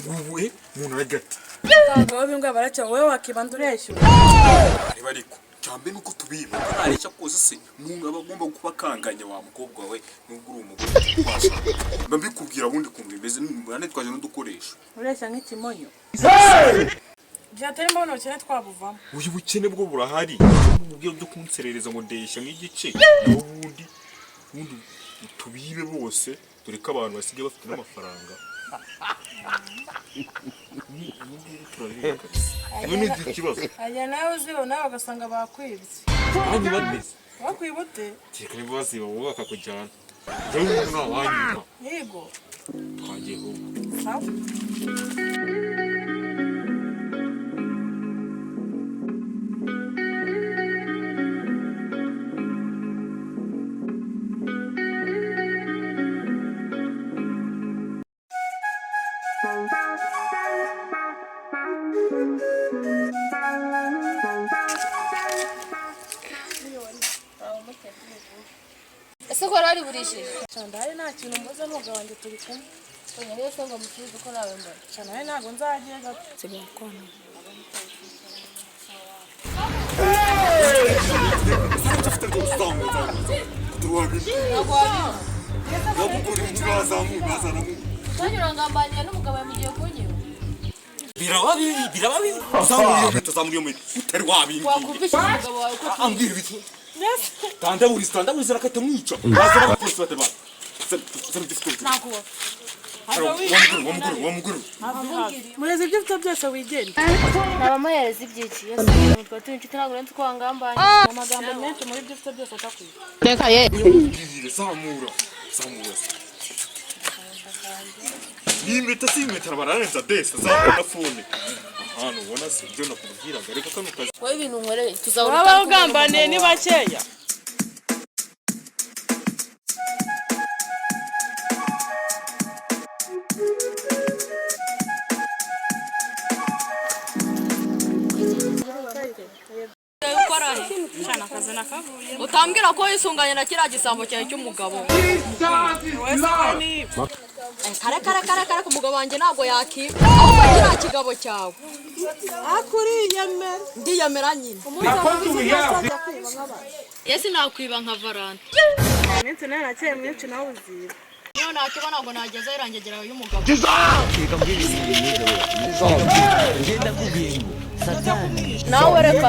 ngubu umuntu aragati ngo bimbwa baracha wewe wakibanduresho ari bariko cyambe nuko tubiba arisha kose se umuntu abagomba kubakanganya wa mukobwa we nubwo uri umugore kwasha mbikubwira bundi kumva imeze n'umwana twaje n'udukoresho uresha nk'ikimonyo Jatari mbono cyane twabuvamo uyu bukene bwo burahari ubwiye byo kunserereza ngo ndesha nk'igice n'ubundi tubibe bose dore ko abantu basigaye bafite n'amafaranga none ikibazo aya nawe uzibo nawe bagasanga bakwibye kandi badeze bakwibote cyeka nibo baziba wowe bakakujyana rero nta wanyuma yego twagiye ho sawa ese ko rari burishije cyandare nta kintu mboza n'umugabo wanjye turi kumwe oya rero songa mukizi ko nawe mbara cyane ntago nzagiye gato sigakona Tanyurangambaniye n'umugabo yamugiye kunyiba birababi uzamuriyo muri utari wabindi wakumvisha umugabo wawe ko ambwira ibiki tandaburiza rakata mwica bazana abapolisi bataba nakuba wamuguru mureze ibyo ufite byose wigenda nabamuhereza ibyiki yose mutwa twinshi ntabwo nzi ko wangambanye amagambo menshi muri ibyo ufite byose atakwiye reka ye zamura nimpeta simpeta bararenza desa zamura fone ahantu ubona se ibyo nakubwiraga reka kano kazi wowe ibintu nkoreye tuzahora waba ugambaniye ni bakeya utambwira ko yisunganye na kiriya gisambo cyawe cy'umugabo kare umugabo wanjye ntabwo yakiba ahubwo kiriya kigabo cyawe ndiyemera nyine yesi nakwiba nka Valante iminsi nayo nakeye myinshi nawe uziba niyo nakiba ntabwo nageza irangegera y'umugabo nawe reka